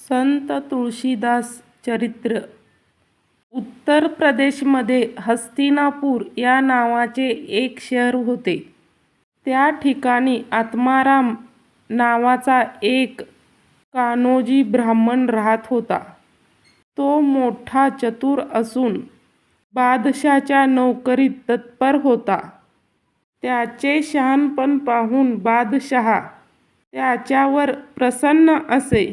संत तुळशीदास चरित्र. उत्तर प्रदेशमध्ये हस्तिनापूर या नावाचे एक शहर होते. त्या ठिकाणी आत्माराम नावाचा एक कान्होजी ब्राह्मण राहत होता. तो मोठा चतुर असून बादशाच्या नोकरीत तत्पर होता. त्याचे शहाणपण पाहून बादशहा त्याच्यावर प्रसन्न असे.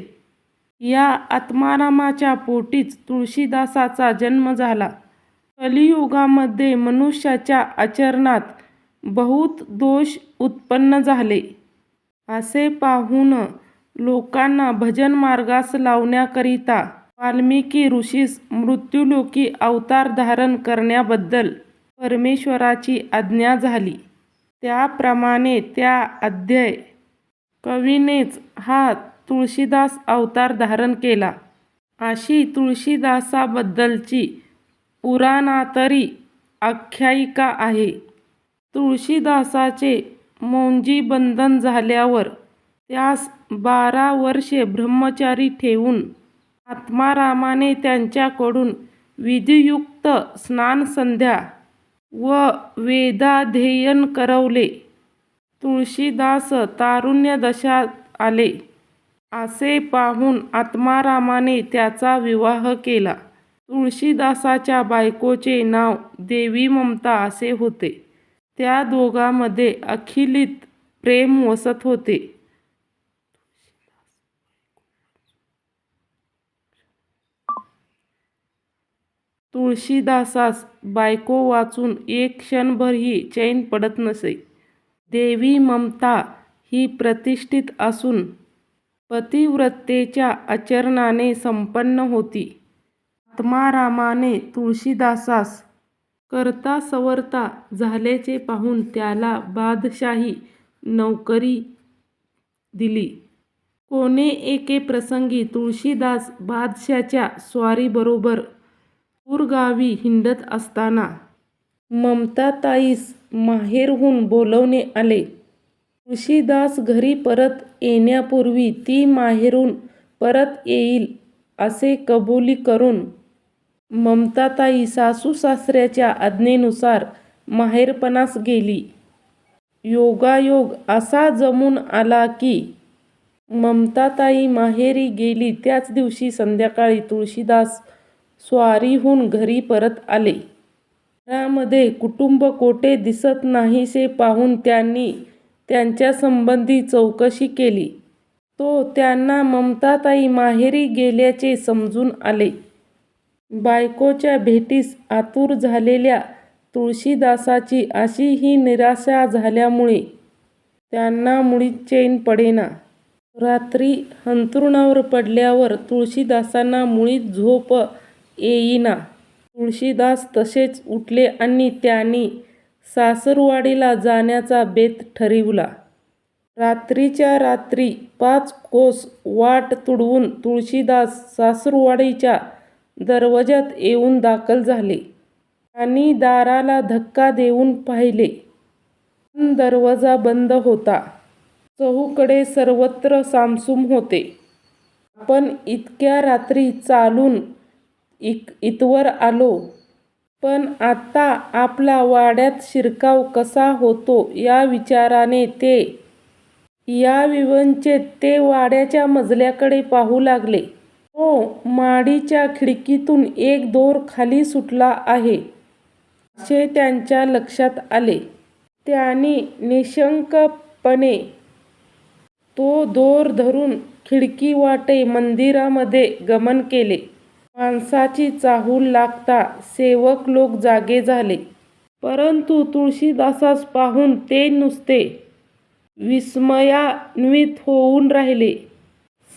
या आत्मारामाच्या पोटीच तुळशीदासाचा जन्म झाला. कलियुगामध्ये मनुष्याच्या आचरणात बहुत दोष उत्पन्न झाले. असे पाहून लोकांना भजन मार्गास लावण्याकरिता वाल्मिकी ऋषीस मृत्युलोकी अवतार धारण करण्याबद्दल परमेश्वराची आज्ञा झाली. त्याप्रमाणे त्या अद्वैत कवीनेच हा तुळशीदास अवतार धारण केला. अशी तुळशीदासाबद्दलची पुराणांतरी आख्यायिका आहे. तुळशीदासाचे मौंजीबंधन झाल्यावर त्यास 12 वर्षे ब्रह्मचारी ठेवून आत्मारामाने त्यांच्याकडून विधियुक्त स्नानसंध्या व वेदाध्ययन करवले. तुळशीदास तारुण्यदशात आले. असे पाहून आत्मारामाने त्याचा विवाह केला. तुळशीदासाच्या बायकोचे नाव देवी ममता असे होते. त्या दोघांमध्ये अखिलित प्रेम वसत होते. तुळशीदासास बायको वाचून एक क्षणभरही चैन पडत नसे. देवी ममता ही प्रतिष्ठित असून पतिव्रतेच्या आचरणाने संपन्न होती. आत्मारामाने तुळशीदासास करता सवरता झाल्याचे पाहून त्याला बादशाही नोकरी दिली. कोणे एके प्रसंगी तुळशीदास बादशाच्या स्वारीबरोबर दूरगावी हिंडत असताना ममताताईस माहेरहून बोलावणे आले. तुळशीदास घरी परत येण्यापूर्वी ती माहेरून परत येईल असे कबुली करून ममताताई सासूसासऱ्याच्या आज्ञेनुसार माहेरपणास गेली. योगायोग असा जमून आला की ममताताई माहेरी गेली त्याच दिवशी संध्याकाळी तुळशीदास स्वारीहून घरी परत आले. घरामध्ये कुटुंब कोठे दिसत नाहीसे पाहून त्यांनी त्यांच्यासंबंधी चौकशी केली. तो त्यांना ममताताई माहेरी गेल्याचे समजून आले. बायकोच्या भेटीस आतुर झालेल्या तुळशीदासाची अशी ही निराशा झाल्यामुळे त्यांना मुळीच चैन पडेना. रात्री अंथरुणावर पडल्यावर तुळशीदासांना मुळीच झोप येईना. तुळशीदास तसेच उठले आणि त्यांनी सासरवाडीला जाण्याचा बेत ठरविला. रात्रीच्या रात्री 5 कोस वाट तुडवून तुळशीदास सासरवाडीच्या दरवाजात येऊन दाखल झाले. त्यांनी दाराला धक्का देऊन पाहिले, पण दरवाजा बंद होता. चहूकडे सर्वत्र सामसूम होते. आपण इतक्या रात्री चालून इथवर आलो, पण आता आपला वाड्यात शिरकाव कसा होतो या विचाराने ते या विवंचेत ते वाड्याच्या मजल्याकडे पाहू लागले. हो, माडीच्या खिडकीतून एक दोर खाली सुटला आहे असे त्यांच्या लक्षात आले. त्यांनी निशंकपणे तो दोर धरून खिडकीवाटे मंदिरामध्ये गमन केले. माणसाची चाहूल लागता सेवक लोक जागे झाले. परंतु तुळशीदासास पाहून ते नुसते विस्मयान्वित होऊन राहिले.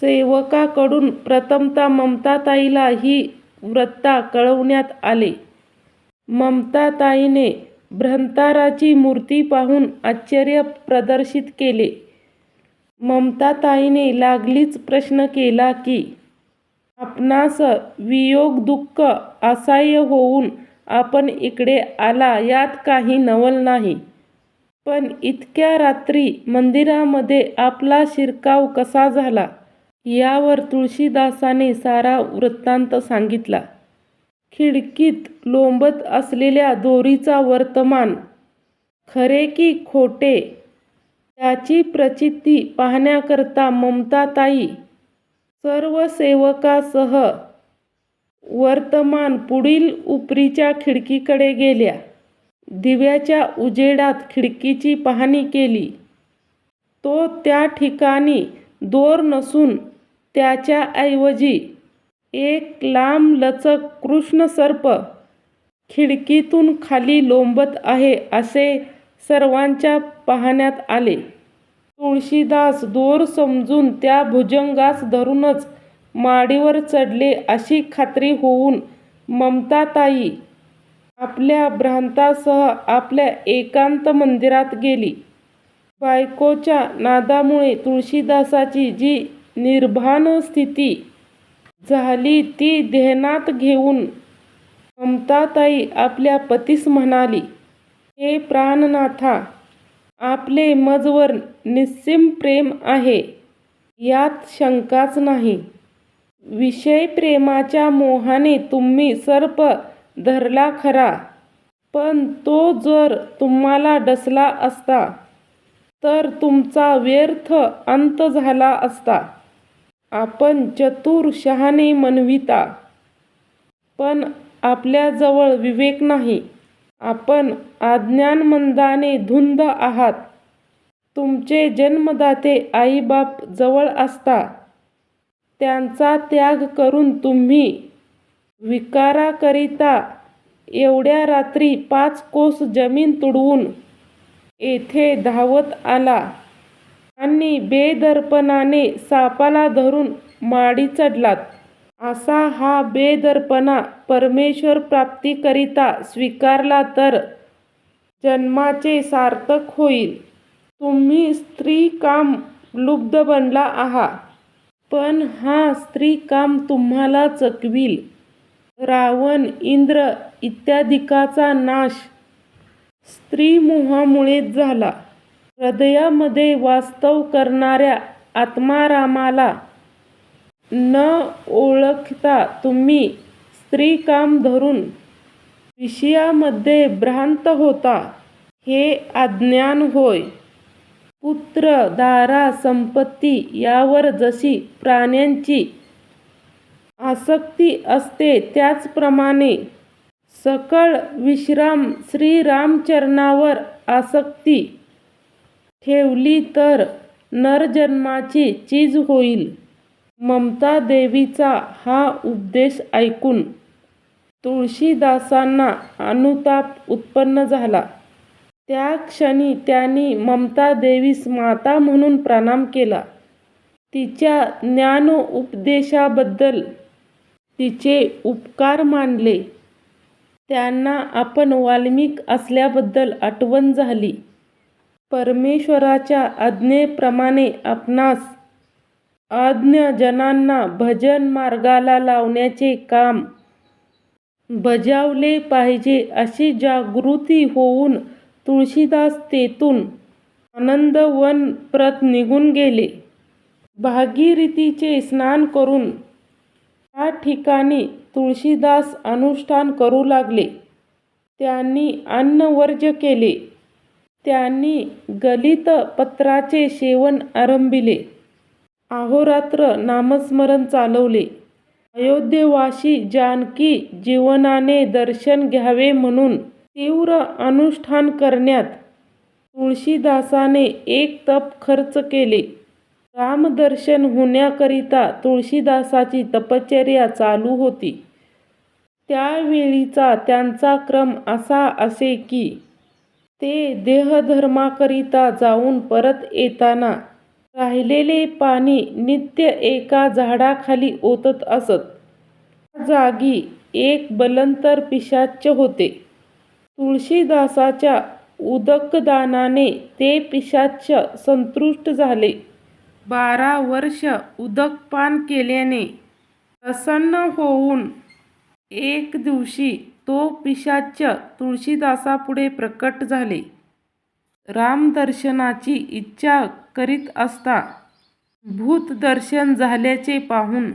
सेवकाकडून प्रथमतः ममताताईला ही वृत्ता कळवण्यात आले. ममताताईने भ्रंताराची मूर्ती पाहून आश्चर्य प्रदर्शित केले. ममताताईने लागलीच प्रश्न केला की आपणास वियोग दुःख असह्य होऊन आपण इकडे आला यात काही नवल नाही, पण इतक्या रात्री मंदिरामध्ये आपला शिरकाव कसा झाला यावर तुळशीदासाने सारा वृत्तांत सांगितला. खिडकीत लोंबत असलेल्या दोरीचा वर्तमान खरे की खोटे याची प्रचिती पाहण्याकरता ममताताई सर्व सेवकासह वर्तमान पुढील उपरीच्या खिडकीकडे गेल्या. दिव्याच्या उजेडात खिडकीची पाहणी केली. तो त्या ठिकाणी दोर नसून त्याच्याऐवजी एक लांबलचक कृष्णसर्प खिडकीतून खाली लोंबत आहे असे सर्वांच्या पाहण्यात आले. तुळशीदास दोर समजून त्या भुजंगास धरूनच माडीवर चढले अशी खात्री होऊन ममताताई आपल्या भ्रांतासह आपल्या एकांत मंदिरात गेली. बायकोच्या नादामुळे तुळशीदासाची जी निर्भान स्थिती झाली ती ध्यानात घेऊन ममताताई आपल्या पतीस म्हणाली, हे प्राणनाथा, आपले मजवर निस्सीम प्रेम आहे, यात शंकाच नाही. विषय प्रेमाच्या मोहाने तुम्ही सर्प धरला खरा, पण तो जर तुम्हाला डसला असता तर तुमचा व्यर्थ अंत झाला असता. आपण चतुर शहाणे म्हणविता, पण आपल्याजवळ विवेक नाही. आपण अज्ञानमंदाने धुंद आहात. तुमचे जन्मदाते आईबाप जवळ असता त्यांचा त्याग करून तुम्ही विकाराकरिता एवढ्या रात्री 5 कोस जमीन तुडवून येथे धावत आला आणि बेदरपणाने सापाला धरून माडी चढलात. असा हा बेदरपणा परमेश्वर प्राप्तीकरिता स्वीकारला तर जन्माचे सार्थक होईल. तुम्ही स्त्रीकाम लुब्ध बनला आहात, पण हा स्त्रीकाम तुम्हाला चकवील. रावण, इंद्र इत्यादिकाचा नाश स्त्रीमोहामुळेच झाला. हृदयामध्ये वास्तव करणाऱ्या आत्मारामाला न ओळखता तुम्ही स्त्रीकाम धरून विषयामध्ये भ्रांत होता, हे अज्ञान होय. पुत्र, दारा, संपत्ती यावर जशी प्राण्यांची आसक्ती असते त्याचप्रमाणे सकळ विश्राम श्रीरामचरणावर आसक्ती ठेवली तर नरजन्माची चीज होईल. ममतादेवीचा हा उपदेश ऐकून तुळशीदासांना अनुताप उत्पन्न झाला. त्या क्षणी त्यांनी ममतादेवीस माता म्हणून प्रणाम केला. तिच्या ज्ञानोपदेशाबद्दल तिचे उपकार मानले. त्यांना आपण वाल्मिक असल्याबद्दल आठवण झाली. परमेश्वराच्या आज्ञेप्रमाणे आपणास अज्ञजनांना भजन मार्गाला लावण्याचे काम बजावले पाहिजे अशी जागृती होऊन तुळशीदास तेथून आनंदवन प्रत निघून गेले. भागीरथीचे स्नान करून त्या ठिकाणी तुळशीदास अनुष्ठान करू लागले. त्यांनी अन्नवर्ज्य केले. त्यांनी गलित पत्राचे सेवन आरंभिले. अहोरात्र नामस्मरण चालवले. अयोध्येवासी जानकी जीवनाने दर्शन घ्यावे म्हणून तीव्र अनुष्ठान करण्यात तुळशीदासाने एक तप खर्च केले. रामदर्शन होण्याकरिता तुळशीदासाची तपश्चर्या चालू होती. त्यावेळीचा त्यांचा क्रम असा असे की ते देहधर्माकरिता जाऊन परत येताना राहिलेले पाणी नित्य एका झाडाखाली ओतत असत. त्या जागी एक बलंतर पिशाच्च होते. तुळशीदासाच्या उदकदानाने ते पिशाच्च संतुष्ट झाले. 12 वर्ष उदकपान केल्याने प्रसन्न होऊन एक दिवशी तो पिशाच्च तुळशीदासापुढे प्रकट झाले. रामदर्शनाची इच्छा करीत असता भूतदर्शन झाल्याचे पाहून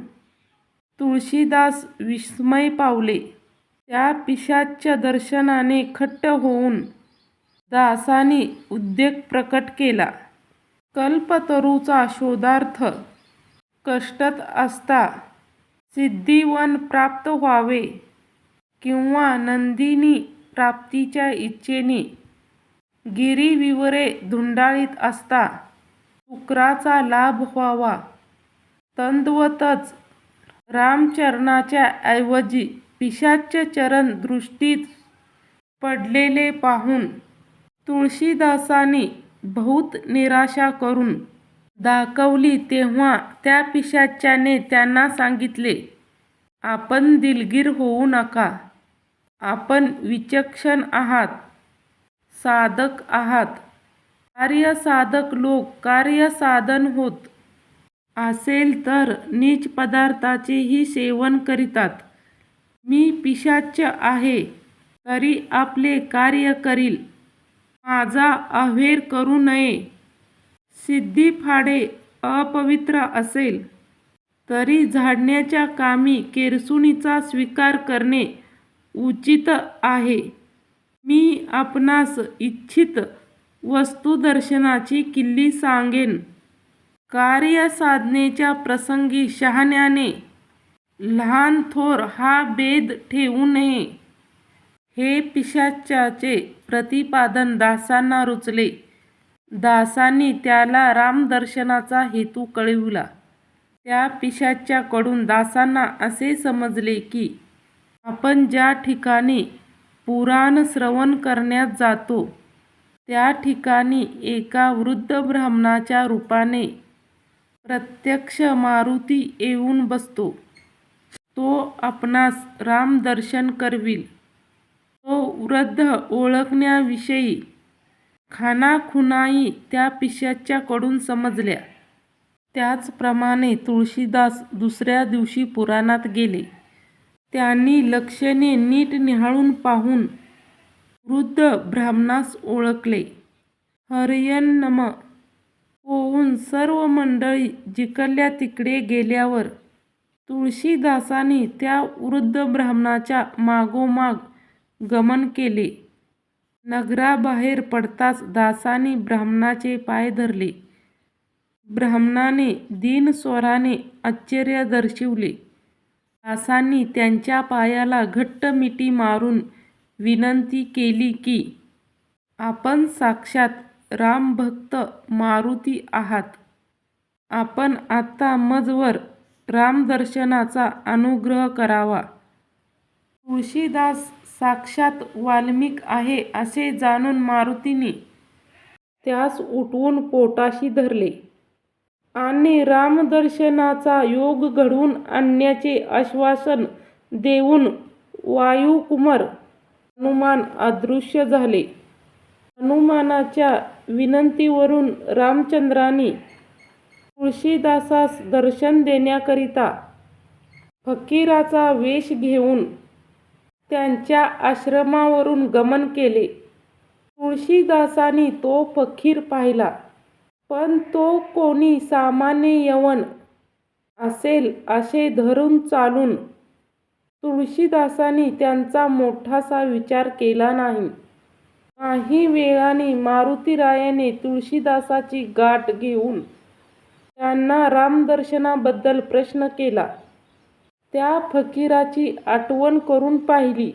तुळशीदास विस्मय पावले. त्या पिशाच्य दर्शनाने खट्ट होऊन दासांनी उद्रेक प्रकट केला. कल्पतरूचा शोधार्थ कष्टत असता सिद्धिवन प्राप्त व्हावे किंवा नंदिनी प्राप्तीच्या इच्छेने गिरिविवरे धुंडाळीत असता शुक्राचा लाभ व्हावा. तद्वतच रामचरणाच्या ऐवजी पिशाच्य चरण दृष्टीस पडलेले पाहून तुळशीदासांनी बहुत निराशा करून दाखवली. तेव्हा त्या पिशाच्याने त्यांना सांगितले, आपण दिलगीर होऊ नका. आपण विचक्षण आहात, साधक आहात. कार्यसाधक लोक कार्यसाधन होत असेल तर नीच पदार्थाचेही सेवन करीतात. मी पिशाच्य आहे तरी आपले कार्य करील. माझा अहेर करू नये. सिद्धिफाडे अपवित्र असेल तरी झाडण्याच्या कामी केरसुणीचा स्वीकार करणे उचित आहे. मी आपणास इच्छित वस्तुदर्शनाची किल्ली सांगेन. कार्यसाधनेच्या प्रसंगी शहाण्याने लहान थोर हा भेद ठेवू नये. हे पिशाच्याचे प्रतिपादन दासांना रुचले. दासांनी त्याला रामदर्शनाचा हेतू कळविला. त्या पिशाच्याकडून दासांना असे समजले की आपण ज्या ठिकाणी पुराण श्रवण करण्यास जातो त्या ठिकाणी एका वृद्ध ब्राह्मणाच्या रूपाने प्रत्यक्ष मारुती येऊन बसतो. तो आपणास रामदर्शन करविल. तो वृद्ध ओळखण्याविषयी खाणाखुणाई त्या पिशाच्याकडून समजल्या. त्याचप्रमाणे तुळशीदास दुसऱ्या दिवशी पुराणात गेले. त्यांनी लक्षणे नीट निहाळून पाहून वृद्ध ब्राह्मणास ओळखले. हरयन्नम होऊन सर्व मंडळी जिकडल्या तिकडे गेल्यावर तुळशीदासांनी त्या वृद्ध ब्राह्मणाच्या मागोमाग गमन केले. नगराबाहेर पडताच दासांनी ब्राह्मणाचे पाय धरले. ब्राह्मणाने दीन स्वराने आश्चर्य दर्शविले. दासांनी त्यांच्या पायाला घट्ट मिठी मारून विनंती केली की आपण साक्षात रामभक्त मारुती आहात. आपण आता मजवर रामदर्शनाचा अनुग्रह करावा. तुळशीदास साक्षात वाल्मिक आहे असे जाणून मारुतीने त्यास उठवून पोटाशी धरले आणि रामदर्शनाचा योग घडवून आणण्याचे आश्वासन देऊन वायुकुमार हनुमान अदृश्य झाले. हनुमानाच्या विनंतीवरून रामचंद्रांनी तुळशीदासास दर्शन देण्याकरिता फकीराचा वेश घेऊन त्यांच्या आश्रमावरून गमन केले. तुळशीदासांनी तो फकीर पाहिला, पण तो कोणी सामान्य यवन असेल असे धरून चालून तुळशीदासांनी त्यांचा मोठासा विचार केला नाही. काही वेळाने मारुतीरायाने तुळशीदासाची गाठ घेऊन त्यांना रामदर्शनाबद्दल प्रश्न केला. त्या फकीराची आठवण करून पाहिली,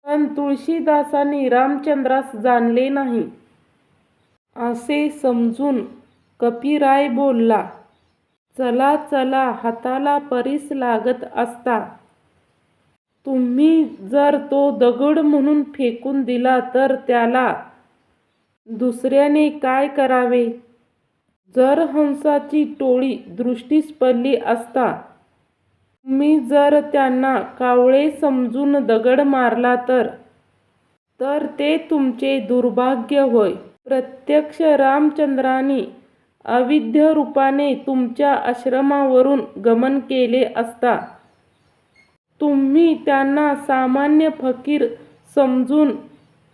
पण तुळशीदासांनी रामचंद्रास जाणले नाही असे समजून कपिराय बोलला, चला चला, हाताला परीस लागत असता. तुम्ही जर तो दगड म्हणून फेकून दिला तर त्याला दुसऱ्याने काय करावे? जर हंसाची टोळी दृष्टीस पडली असता, तुम्ही जर त्यांना कावळे समजून दगड मारला तर ते तुमचे दुर्भाग्य होय. प्रत्यक्ष रामचंद्रांनी अविद्य रूपाने तुमच्या आश्रमावरून गमन केले असता तुम्ही त्यांना सामान्य फकीर समजून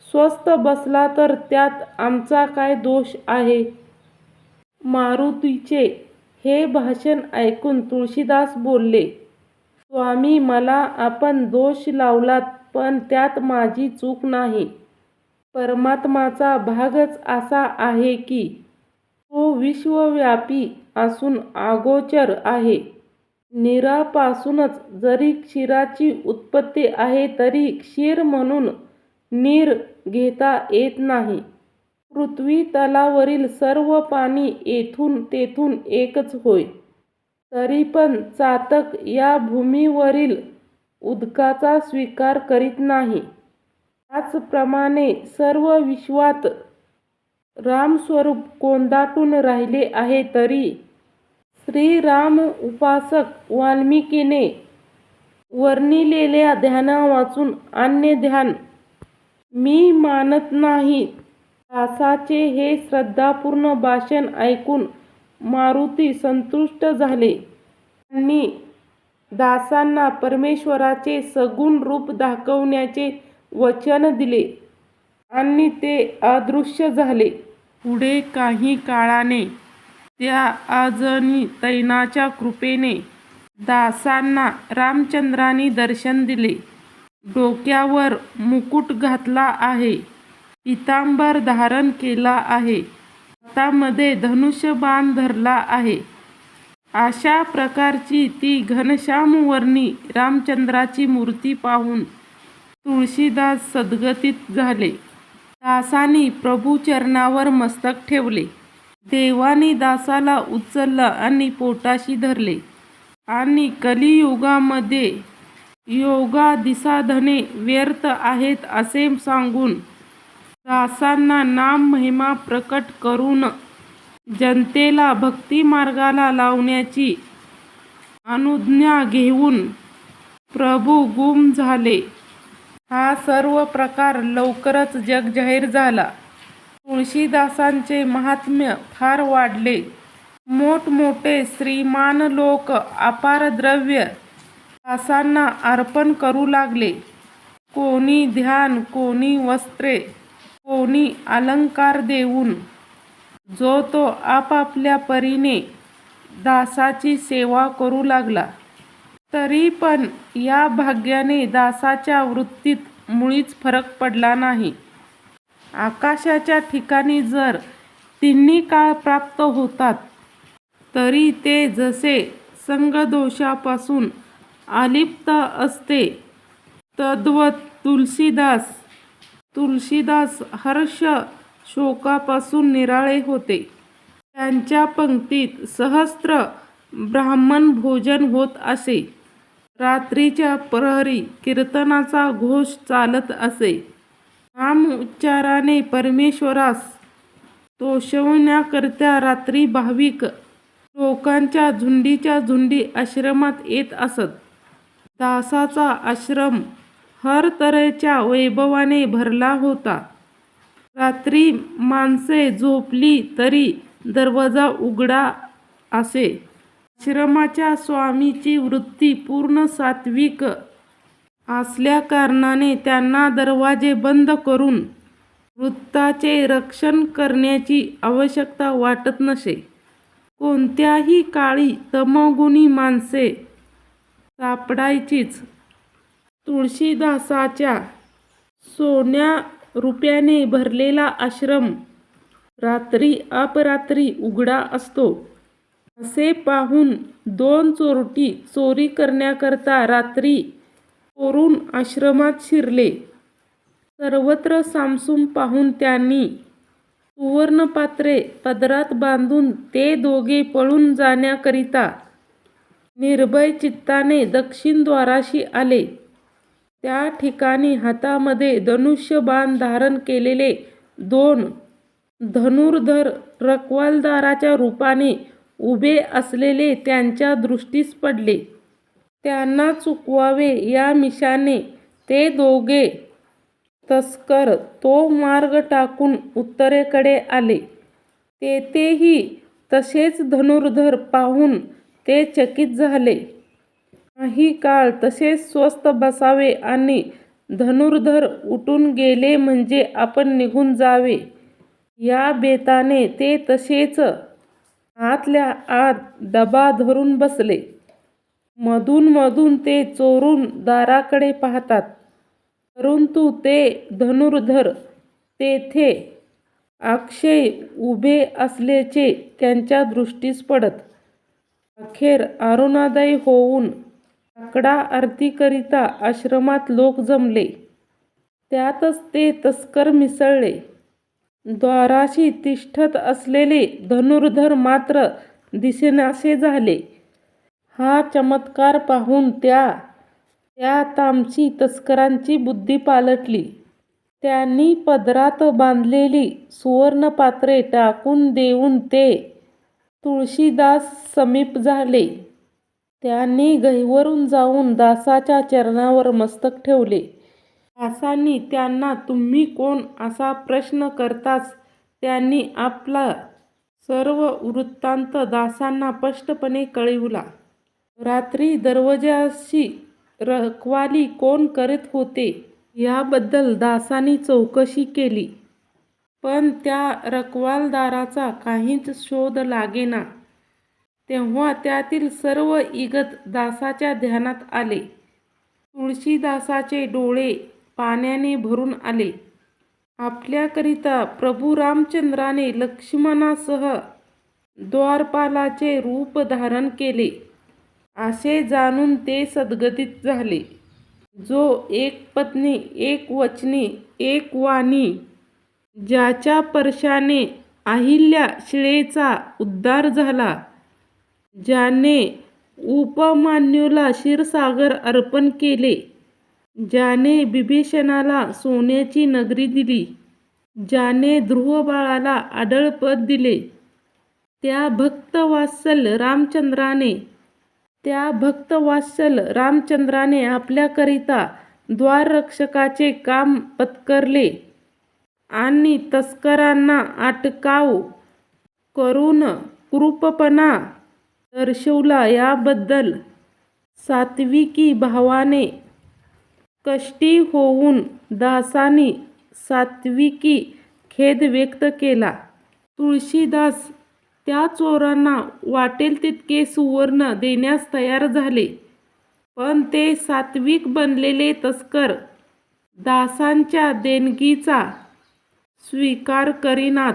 स्वस्थ बसला तर त्यात आमचा काय दोष आहे? मारुतीचे हे भाषण ऐकून तुळशीदास बोलले, स्वामी, मला आपण दोष लावलात, पण त्यात माझी चूक नाही. परमात्माचा भागच असा आहे की तो विश्वव्यापी असून अगोचर आहे. नीरापासूनच जरी क्षीराची उत्पत्ती आहे तरी क्षीर म्हणून नीर घेता येत नाही. पृथ्वी तलावरील सर्व पाणी येथून तेथून एकच होय. तरी पण चातक या भूमीवरील उदकाचा स्वीकार करीत नाही. त्याचप्रमाणे सर्व विश्वात रामस्वरूप कोंदाटून राहिले आहे. तरी श्रीराम उपासक वाल्मिकीने वर्णिलेल्या ध्यानावाचून अन्य ध्यान मी मानत नाही. दासाचे हे श्रद्धापूर्ण भाषण ऐकून मारुती संतुष्ट झाले. त्यांनी दासांना परमेश्वराचे सगुण रूप दाखवण्याचे वचन दिले आणि ते अदृश्य झाले. पुढे काही काळाने त्या अजनीतैनाच्या कृपेने दासांना रामचंद्रांनी दर्शन दिले. डोक्यावर मुकुट घातला आहे, पितांबर धारण केला आहे, हातामध्ये धनुष्यबाण धरला आहे. अशा प्रकारची ती घनश्यामवर्णी रामचंद्राची मूर्ती पाहून तुळशीदास सद्गतीत झाले. दासांनी प्रभुचरणावर मस्तक ठेवले. देवाने दासाला उचललं आणि पोटाशी धरले आणि कलियुगामध्ये योगादिसाधने व्यर्थ आहेत असे सांगून दासांना नाम महिमा प्रकट करून जनतेला भक्तिमार्गाला लावण्याची अनुज्ञा घेऊन प्रभू गुम झाले. हा सर्व प्रकार लवकरच जगजाहीर झाला. तुळशीदासांचे महात्म्य फार वाढले. मोठमोठे श्रीमान लोक अपार द्रव्य दासांना अर्पण करू लागले. कोणी ध्यान, कोणी वस्त्रे, कोणी अलंकार देऊन जो तो आपापल्या परीने दासाची सेवा करू लागला. तरी पण या भाग्याने दासाच्या वृत्तीत मुळीच फरक पडला नाही. आकाशाच्या ठिकाणी जर तिन्ही काळ प्राप्त होतात तरी ते जसे संगदोषापासून अलिप्त असते तद्वत तुळशीदास हर्ष शोकापासून निराळे होते. त्यांच्या पंक्तीत सहस्त्र ब्राह्मण भोजन होत असे. रात्रीच्या प्रहरी कीर्तनाचा घोष चालत असे. नाम उच्चाराने परमेश्वरास तोषवण्याकरिता रात्री भाविक लोकांच्या झुंडीच्या झुंडी आश्रमात येत असत. दासाचा आश्रम हर तऱ्हेच्या वैभवाने भरला होता. रात्री माणसे झोपली तरी दरवाजा उघडा असे. आश्रमाच्या स्वामीची वृत्ती पूर्ण सात्विक असल्याकारणाने त्यांना दरवाजे बंद करून वृत्ताचे रक्षण करण्याची आवश्यकता वाटत नसे. कोणत्याही काळी तमोगुणी माणसे सापडायचीच. तुळशीदासाच्या सोन्या रुपयाने भरलेला आश्रम रात्री अपरात्री उघडा असतो असे पाहून 2 चोरटी चोरी करण्याकरता रात्री चोरून आश्रमात शिरले. सर्वत्र सामसूम पाहून त्यांनी सुवर्णपात्रे पदरात बांधून ते दोघे पळून जाण्याकरिता निर्भय चित्ताने दक्षिण द्वाराशी आले. त्या ठिकाणी हातामध्ये धनुष्यबाण धारण केलेले 2 धनुर्धर रखवालदाराच्या रूपाने उभे असलेले त्यांच्या दृष्टीस पडले. त्यांना चुकवावे या मिषाने ते दोघे तस्कर तो मार्ग टाकून उत्तरेकडे आले. तेथेही तसेच धनुर्धर पाहून ते चकित झाले. काही काळ तसेच स्वस्थ बसावे आणि धनुर्धर उठून गेले म्हणजे आपण निघून जावे या बेताने ते तसेच आतल्या आत डबा धरून बसले. मधून मधून ते चोरून दाराकडे पाहतात, परंतु ते धनुर्धर तेथे अक्षय उभे असल्याचे त्यांच्या दृष्टीस पडत. अखेर अरुणोदय होऊन काकडा आरतीकरिता आश्रमात लोक जमले. त्यातच ते तस्कर मिसळले. द्वाराशी तिष्ठत असलेले धनुर्धर मात्र दिसेनासे झाले. हा चमत्कार पाहून त्या तामसी तस्करांची बुद्धी पालटली. त्यांनी पदरात बांधलेली सुवर्णपात्रे टाकून देऊन ते तुळशीदास समीप झाले. त्यांनी गहिवरून जाऊन दासाच्या चरणावर मस्तक ठेवले. दासांनी त्यांना तुम्ही कोण असा प्रश्न करताच त्यांनी आपला सर्व वृत्तांत दासांना स्पष्टपणे कळविला. रात्री दरवाजाशी रखवाली कोण करीत होते याबद्दल दासांनी चौकशी केली, पण त्या रखवालदाराचा काहीच शोध लागेना. तेव्हा त्यातील सर्व इगत दासाच्या ध्यानात आले. तुळशीदासाचे डोळे पाण्याने भरून आले. आपल्याकरिता प्रभू रामचंद्राने लक्ष्मणासह द्वारपालाचे रूप धारण केले असे जाणून ते सद्गतीत झाले. जो एक पत्नी, एक वचनी, एक वाणी, ज्याच्या स्पर्शाने अहिल्या शिळेचा उद्धार झाला, ज्याने उपमान्यूला क्षीरसागर अर्पण केले, ज्याने बिभीषणाला सोन्याची नगरी दिली, ज्याने ध्रुवबाळाला अढळ पद दिले, त्या भक्तवात्सल रामचंद्राने आपल्याकरिता द्वाररक्षकाचे काम पत्करले आणि तस्करांना अटकाव करून कृपणा दर्शवला याबद्दल सात्विकी भावाने कष्टी होऊन दासांनी सात्विकी खेद व्यक्त केला. तुळशीदास त्या चोरांना वाटेल तितके सुवर्ण देण्यास तयार झाले, पण ते सात्विक बनलेले तस्कर दासांच्या देणगीचा स्वीकार करीनात.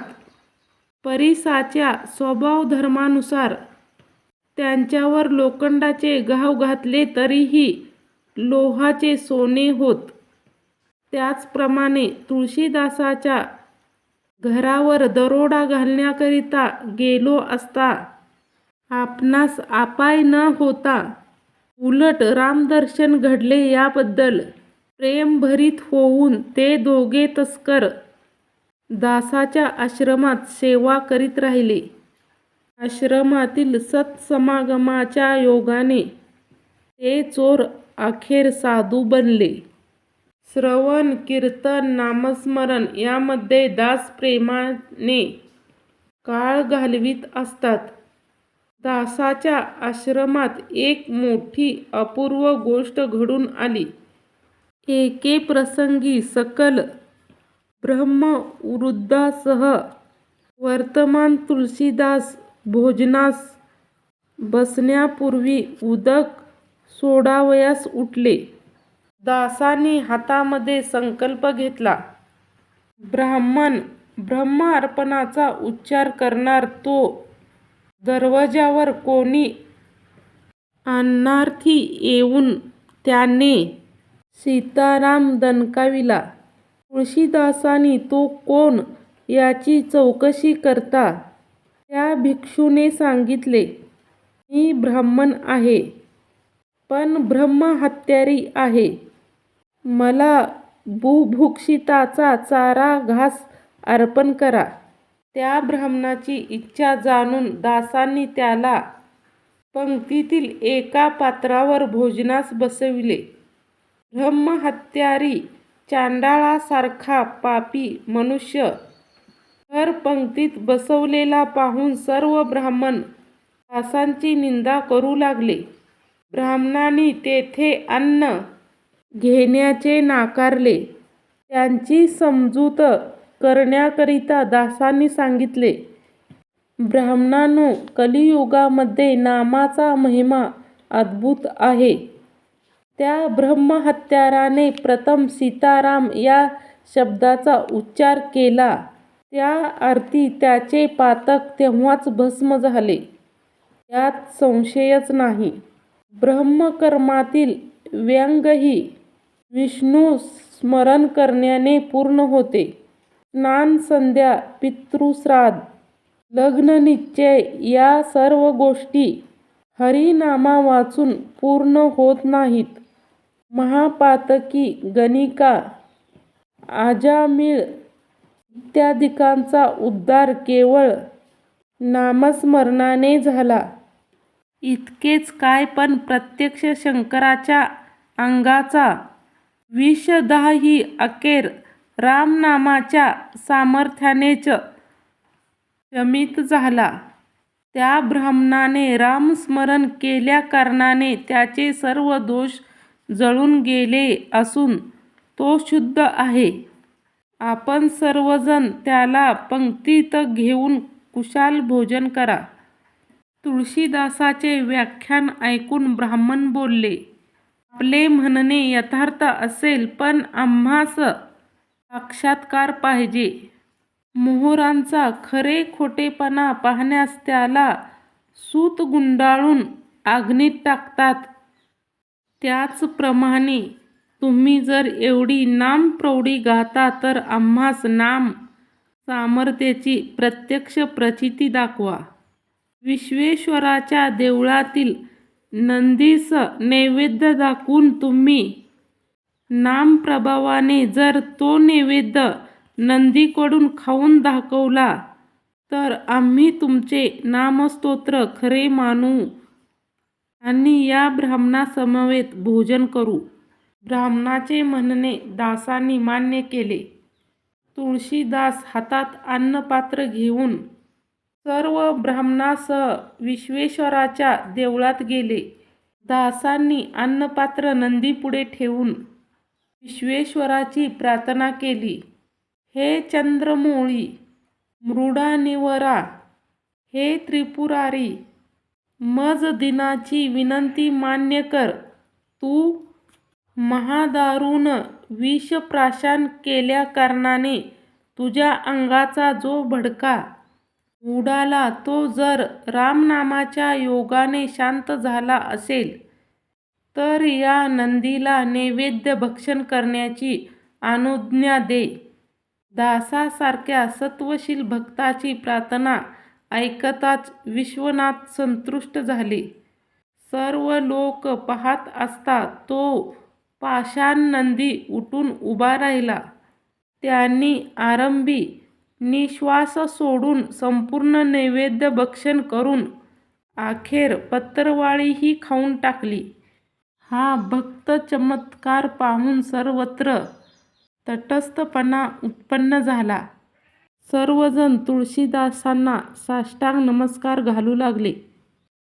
परिसाच्या स्वभावधर्मानुसार त्यांच्यावर लोखंडाचे घाव घातले तरीही लोहाचे सोने होत. त्याचप्रमाणे तुळशीदासाच्या घरावर दरोडा घालण्याकरिता गेलो असता आपणास अपाय न होता उलट रामदर्शन घडले याबद्दल प्रेमभरीत होऊन ते दोघे तस्कर दासाच्या आश्रमात सेवा करीत राहिले. आश्रमातील सत्समागमाच्या योगाने ते चोर अखेर साधू बनले. श्रवण, कीर्तन, नामस्मरण यामध्ये दास प्रेमाने काळ घालवीत असतात. दासाच्या आश्रमात एक मोठी अपूर्व गोष्ट घडून आली. एके प्रसंगी सकल ब्रह्मवृद्धासह वर्तमान तुळशीदास भोजनास बसण्यापूर्वी उदक सोडावयास उठले. दासांनी हातामध्ये संकल्प घेतला. ब्रह्म अर्पणाचा उच्चार करणार तो दरवाजावर कोणी अन्नार्थी येऊन त्याने सीताराम दणकाविला. तुळशीदासांनी तो कोण याची चौकशी करता त्या भिक्षूने सांगितले, मी ब्राह्मण आहे, पण ब्रह्महत्यारी आहे. मला बुभुक्षिताचा चारा घास अर्पण करा. त्या ब्राह्मणाची इच्छा जाणून दासांनी त्याला पंक्तीतील एका पात्रावर भोजनास बसविले. ब्रह्महत्यारी चांडाळासारखा पापी मनुष्य थर पंक्तीत बसवलेला पाहून सर्व ब्राह्मण दासांची निंदा करू लागले. ब्राह्मणांनी तेथे अन्न घेण्याचे नाकारले. त्यांची समजूत करण्याकरिता दासांनी सांगितले, ब्राह्मणांनो, कलियुगामध्ये नामाचा महिमा अद्भुत आहे. त्या ब्रह्महत्याराने प्रथम सीताराम या शब्दाचा उच्चार केला. त्या अर्थी त्याचे पातक तेव्हाच भस्म झाले, यात संशयच नाही. ब्रह्मकर्मातील व्यंगही विष्णू स्मरण करण्याने पूर्ण होते. स्नान, संध्या, पितृश्राद्ध, लग्ननिश्चय या सर्व गोष्टी हरिनामा वाचून पूर्ण होत नाहीत. महापातकी, गणिका, आजामिळ इत्यादिकांचा उद्धार केवळ नामस्मरणाने झाला. इतकेच काय, पण प्रत्यक्ष शंकराच्या अंगाचा विषदाही अखेर रामनामाच्या सामर्थ्यानेच शमित झाला. त्या ब्राह्मणाने रामस्मरण केल्याकारणाने त्याचे सर्व दोष जळून गेले असून तो शुद्ध आहे. आपण सर्वजण त्याला पंक्तीत घेऊन कुशाल भोजन करा. तुळशीदासाचे व्याख्यान ऐकून ब्राह्मण बोलले, आपले म्हणणे यथार्थ असेल, पण आम्हास साक्षात्कार पाहिजे. मोहरांचा खरे खोटेपणा पाहण्यास त्याला सूत गुंडाळून अग्नीत टाकतात. त्याचप्रमाणे तुम्ही जर एवढी नामप्रौढी गाता तर आम्हास नाम सामर्थ्याची प्रत्यक्ष प्रचिती दाखवा. विश्वेश्वराच्या देवळातील नंदीस नैवेद्य दाखवून तुम्ही नामप्रभावाने जर तो नैवेद्य नंदीकडून खाऊन दाखवला तर आम्ही तुमचे नामस्तोत्र खरे मानू आणि या ब्राह्मणासमवेत भोजन करू. ब्राह्मणाचे म्हणणे दासांनी मान्य केले. तुळशीदास हातात अन्नपात्र घेऊन सर्व ब्राह्मणासह विश्वेश्वराच्या देवळात गेले. दासांनी अन्नपात्र नंदीपुढे ठेवून विश्वेश्वराची प्रार्थना केली. हे चंद्रमौळी, मृडानिवरा, हे त्रिपुरारी, मज दिनाची विनंती मान्य कर. तू महादारुण विषप्राशन केल्याकारणाने तुझ्या अंगाचा जो भडका उडाला तो जर रामनामाच्या योगाने शांत झाला असेल तर या नंदीला नैवेद्य भक्षण करण्याची अनुज्ञा दे. दासासारख्या सत्वशील भक्ताची प्रार्थना ऐकताच विश्वनाथ संतुष्ट झाले. सर्व लोक पाहत असता तो पाषाण नंदी उठून उभा राहिला. त्यांनी आरंभी निःश्वास सोडून संपूर्ण नैवेद्य भक्षण करून अखेर पत्रावळीही खाऊन टाकली. हा भक्त चमत्कार पाहून सर्वत्र तटस्थपणा उत्पन्न झाला. सर्वजण तुळशीदासांना साष्टांग नमस्कार घालू लागले.